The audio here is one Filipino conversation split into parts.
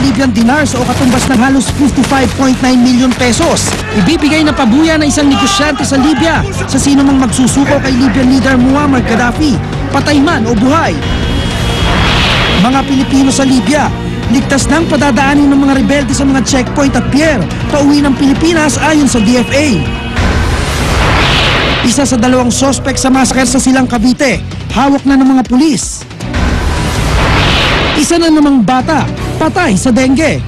Libyan dinars o katumbas ng halos 55.9 milyon pesos. Ibibigay na pabuya ng isang negosyante sa Libya sa sino mang magsusuko kay Libyan leader Muammar Gaddafi, patay man o buhay. Mga Pilipino sa Libya, ligtas nang padadaanin ng mga rebelde sa mga checkpoint at pier pauwi ng Pilipinas ayon sa DFA. Isa sa 2 sospek sa massacre sa Silang Cavite, hawak na ng mga pulis. Isa na namang bata, patay sa dengue.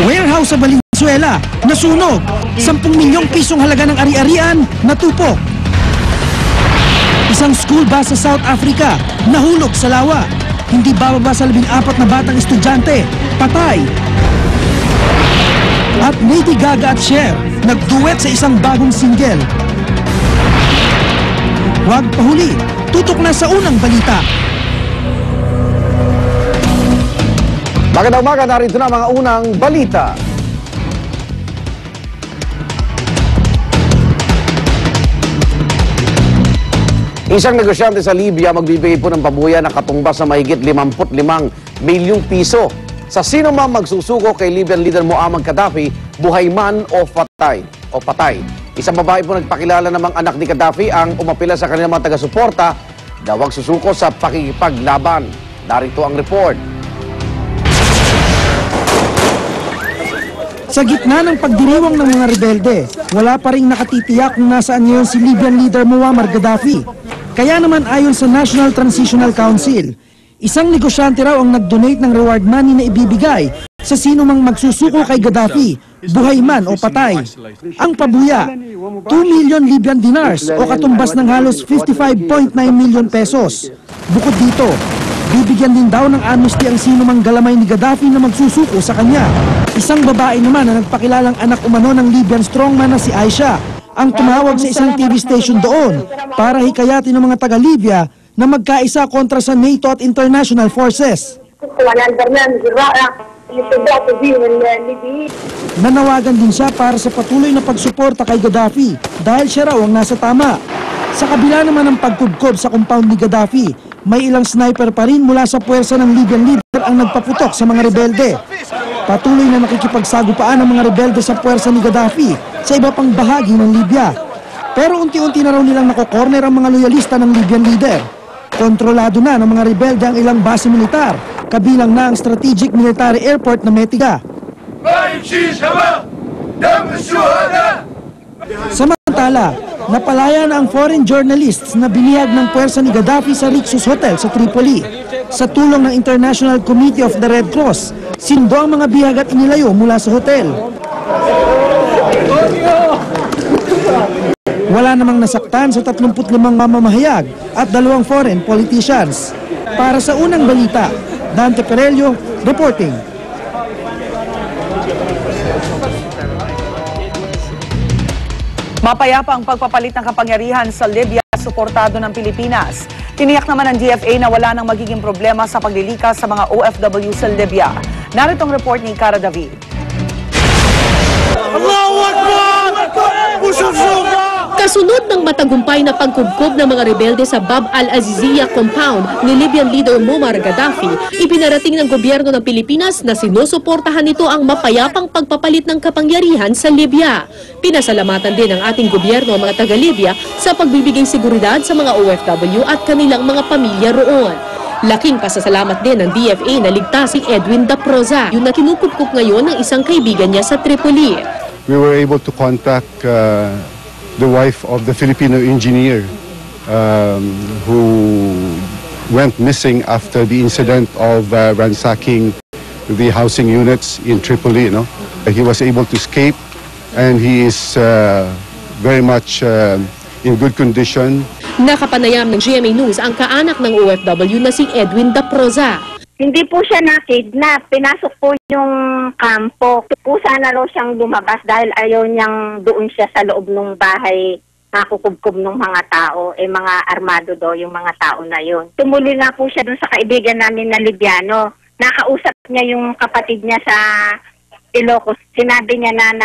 Warehouse sa Valenzuela, nasunog. 10 milyong pisong halaga ng ari-arian, natupok. Isang school bus sa South Africa, nahulog sa lawa. Hindi bababa sa 14 na batang estudyante, patay. At Lady Gaga at Cher, nagduet sa isang bagong single. Huwag pahuli, tutok na sa unang balita. Magandang umaga, narito na mga unang balita. Isang negosyante sa Libya magbibigay po ng pabuya na katumbas na mahigit 55 milyong piso sa sino man magsusuko kay Libyan leader Muammar Gaddafi, buhay man o patay. Isang babae po nagpakilala namang anak ni Gaddafi ang umapila sa kanilang mga taga-suporta na huwag susuko sa pakikipaglaban. Narito ang report. Sa gitna ng pagdiriwang ng mga rebelde, wala pa ring nakatitiyak kung nasaan ngayon si Libyan leader Muammar Gaddafi. Kaya naman ayon sa National Transitional Council, isang negosyante raw ang nag-donate ng reward money na ibibigay sa sino mang magsusuko kay Gaddafi, buhay man o patay. Ang pabuya, 2 million Libyan dinars o katumbas ng halos 55.9 milyon pesos. Bukod dito, bibigyan din daw ng amnesty ang sino mang galamay ni Gaddafi na magsusuko sa kanya. Isang babae naman na nagpakilalang anak umano ng Libyan strongman na si Aisha ang tumawag sa isang TV station doon para hikayatin ng mga taga-Libya na magkaisa kontra sa NATO at international forces. Nanawagan din siya para sa patuloy na pagsuporta kay Gaddafi dahil siya raw ang nasa tama. Sa kabila naman ng pagkubkob sa compound ni Gaddafi, may ilang sniper pa rin mula sa puwersa ng Libyan leader ang nagpaputok sa mga rebelde. Patuloy na nakikipagsagupaan ang mga rebelde sa puwersa ni Gaddafi sa iba pang bahagi ng Libya. Pero unti-unti na raw nilang nakokorner ang mga loyalista ng Libyan leader. Kontrolado na ng mga rebelde ang ilang base militar, kabilang na ang strategic military airport na Metiga. Samantala, napalaya na ang foreign journalists na binihag ng puwersa ni Gaddafi sa Rixos Hotel sa Tripoli. Sa tulong ng International Committee of the Red Cross, sindo ang mga bihag at inilayo mula sa hotel. Wala namang nasaktan sa 35 mamamahayag at 2 foreign politicians. Para sa unang balita, Dante Perello, reporting. Mapayapa ang pagpapalit ng kapangyarihan sa Libya, suportado ng Pilipinas. Tiniyak naman ng DFA na wala nang magiging problema sa paglilikas sa mga OFW sa Libya. Narito ang report ni Cara David. Allahu Akbar! Kasunod ng matagumpay na pagkubkob ng mga rebelde sa Bab al-Aziziyah compound ni Libyan leader Muammar Gaddafi, ipinarating ng gobyerno ng Pilipinas na sinusuportahan nito ang mapayapang pagpapalit ng kapangyarihan sa Libya. Pinasalamatan din ng ating gobyerno ang mga taga-Libya sa pagbibigay seguridad sa mga OFW at kanilang mga pamilya roon. Laking pasasalamat din ng DFA na ligtas si Edwin Daproza, yung nakinukupkup ngayon ng isang kaibigan niya sa Tripoli. We were able to contact the wife of the Filipino engineer who went missing after the incident of ransacking the housing units in Tripoli. He was able to escape and he is very much in good condition. Nakapanayam ng GMA News ang kaanak ng OFW na si Edwin Daproza. Hindi po siya na-kidnap. Pinasok po yung kampo. Pusa na raw siyang lumabas dahil ayaw niyang doon siya sa loob ng bahay nakukubkob ng mga tao. Mga armado daw yung mga tao na yun. Tumuli nga po siya doon sa kaibigan namin na Libyano. Nakausap niya yung kapatid niya sa Ilocos. Sinabi niya na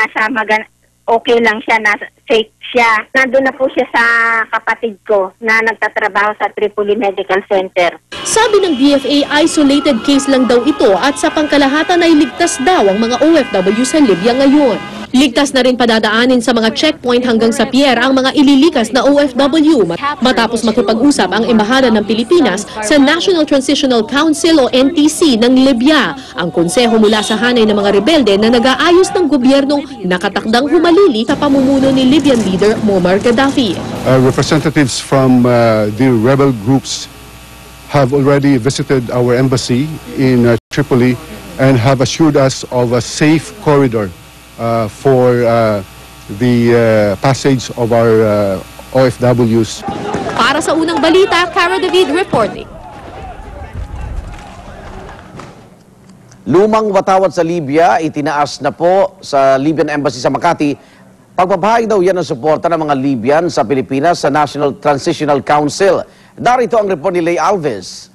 okay lang siya, fake siya. Nandun na po siya sa kapatid ko na nagtatrabaho sa Tripoli Medical Center. Sabi ng DFA, isolated case lang daw ito at sa pangkalahatan ay ligtas daw ang mga OFW sa Libya ngayon. Ligtas na rin padadaanin sa mga checkpoint hanggang sa pier ang mga ililikas na OFW matapos makipag-usap ang Embahada ng Pilipinas sa National Transitional Council o NTC ng Libya, ang konseho mula sa hanay ng mga rebelde na nag-aayos ng gobyernong nakatakdang humalili sa pamumuno ni Libyan leader Muammar Gaddafi. Representatives from the rebel groups have already visited our embassy in Tripoli and have assured us of a safe corridor for the passage of our OFWs. Para sa unang balita, Cara David reporting. Lumang watawat sa Libya, itinaas na po sa Libyan Embassy sa Makati. Pagpapahayag daw yan ng suporta ng mga Libyan sa Pilipinas sa National Transitional Council. Darito ang report ni Lay Alves.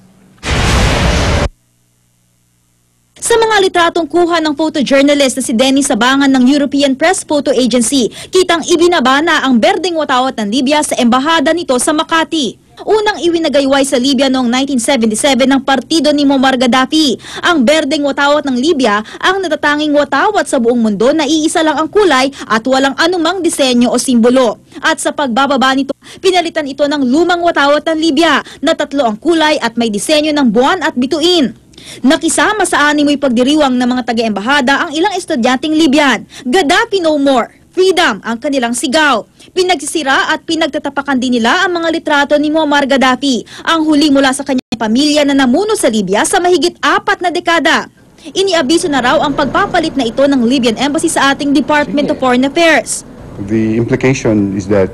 Sa mga litratong kuha ng photojournalist na si Denny Sabangan ng European Press Photo Agency, kitang ibinaba na ang berdeng watawat ng Libya sa embahada nito sa Makati. Unang iwinagayway sa Libya noong 1977 ng partido ni Muammar Gaddafi. Ang berdeng watawat ng Libya ang natatanging watawat sa buong mundo na iisa lang ang kulay at walang anumang disenyo o simbolo. At sa pagbababa nito, pinalitan ito ng lumang watawat ng Libya na 3 ang kulay at may disenyo ng buwan at bituin. Nakisama sa animoy pagdiriwang ng mga taga-embahada ang ilang estudyanteng Libyan. Gaddafi no more! Freedom ang kanilang sigaw. Pinagsisira at pinagtatapakan din nila ang mga litrato ni Muammar Gaddafi, ang huli mula sa kanyang pamilya na namuno sa Libya sa mahigit 4 na dekada. Iniabiso na raw ang pagpapalit na ito ng Libyan Embassy sa ating Department of Foreign Affairs. The implication is that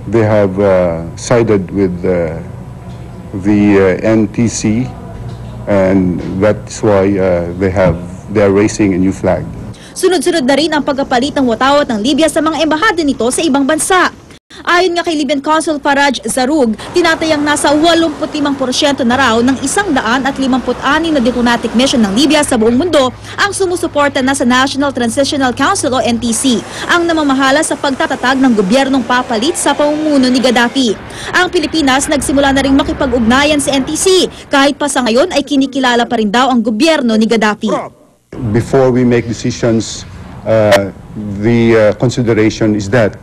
they have sided with the NTC, and that's why they are raising a new flag. Sunod-sunod na rin ang pagkapalit ng watawat ng Libya sa mga embahada nito sa ibang bansa. Ayon nga kay Libyan Consul Faraj Zarug, tinatayang nasa 85% na raw ng 156 na diplomatic mission ng Libya sa buong mundo ang sumusuporta na sa National Transitional Council o NTC, ang namamahala sa pagtatatag ng gobyernong papalit sa pamumuno ni Gaddafi. Ang Pilipinas nagsimula na rin makipag-ugnayan sa NTC, kahit pa sa ngayon ay kinikilala pa rin daw ang gobyerno ni Gaddafi. Before we make decisions, the consideration is that,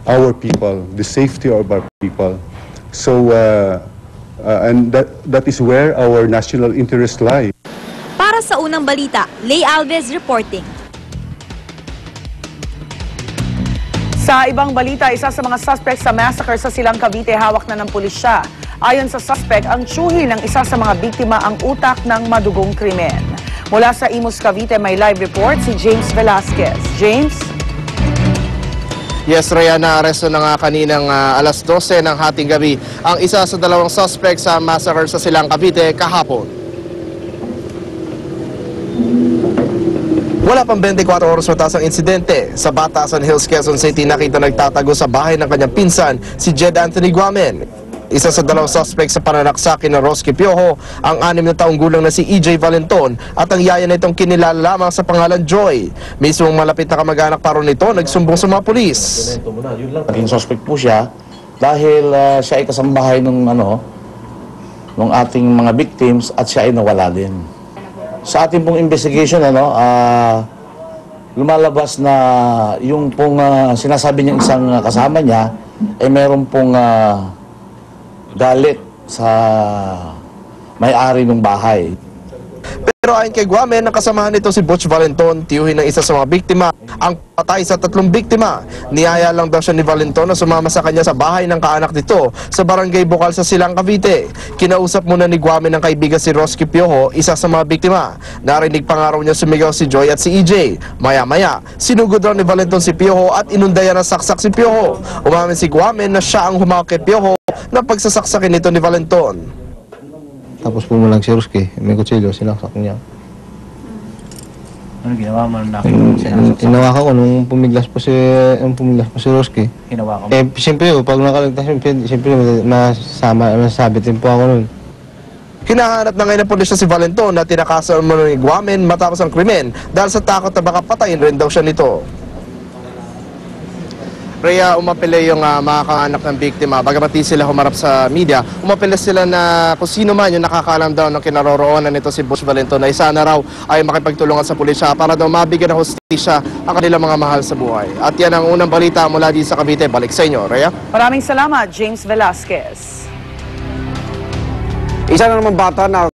our people, the safety of our people. So, and that is where our national interests lie. Para sa unang balita, Lay Alves reporting. Sa ibang balita, isa sa mga suspect sa massacre sa Silang Cavite hawak na ng pulisya. Ayon sa suspect, ang tiyuhi ng isa sa mga biktima ang utak ng madugong krimen. Mula sa Imus, Cavite, may live report si James Velasquez. James? Yes, Rhea, na-aresto na nga kaninang alas 12 ng hating gabi ang isa sa 2 suspect sa massacre sa Silang Cavite kahapon. Wala pang 24 oras matapos ang insidente. Sa Batasan Hills, Quezon City, nakita nagtatago sa bahay ng kanyang pinsan, si Jed Anthony Guamen. Isa sa 2 suspect sa pananaksakin na Roski Piojo, ang 6 na taong gulang na si EJ Valenton at ang yaya na itong kinilala lamang sa pangalan Joy. Mismong malapit na kamag-anak pa ron nito, nagsumbong sa mga pulis. Naging suspect po siya dahil siya ay kasambahay ng ating mga victims at siya ay nawala din. Sa ating pong investigation, lumalabas na yung pong sinasabi niyang isang kasama niya ay meron pong galit sa may-ari ng bahay. Pero ayon kay Guamen, ang kasamahan nito si Butch Valenton, tiyuhin ng isa sa mga biktima, ang patay sa 3 biktima. Niyaya lang daw siya ni Valenton na sumama sa kanya sa bahay ng kaanak nito sa Barangay Bukal sa Silang Cavite. Kinausap muna ni Guamen ng kaibigan si Roski Piojo, isa sa mga biktima. Narinig pa nga raw niya sumigaw si Joy at si EJ. Maya-maya, sinugod raw ni Valenton si Piojo at inundayan ng saksak si Piojo. Umamin si Guamen na siya ang humawak kay Piojo na pagsasaksakin nito ni Valenton. Tapos pumulang si Roski, may kutsilyo, sinaksak niya. Ano ginawa mo na? Hinawakan ko nung pumiglas po si Roski. Hinawakan mo? Siyempre, pag nakaligtas yun, siyempre masasabit din po ako nun. Hinahanap na ngayon ng pulisya si Valenton na tinakasan mo ni Guamen matapos ang krimen dahil sa takot na baka patayin rin daw siya nito. Rhea, umapele yung mga kaanak ng biktima. Bagamat di sila humarap sa media, umapele sila na kung sino man yung nakakaalam daw ng kinaroroonan nito si Butch Valenton na isa na raw ay makipagtulungan sa pulisya para daw mabigyan ng hustisya ang kanilang mga mahal sa buhay. At yan ang unang balita mula di sa Cavite. Balik sa inyo, Rhea. Maraming salamat, James Velasquez. Isa na naman bata na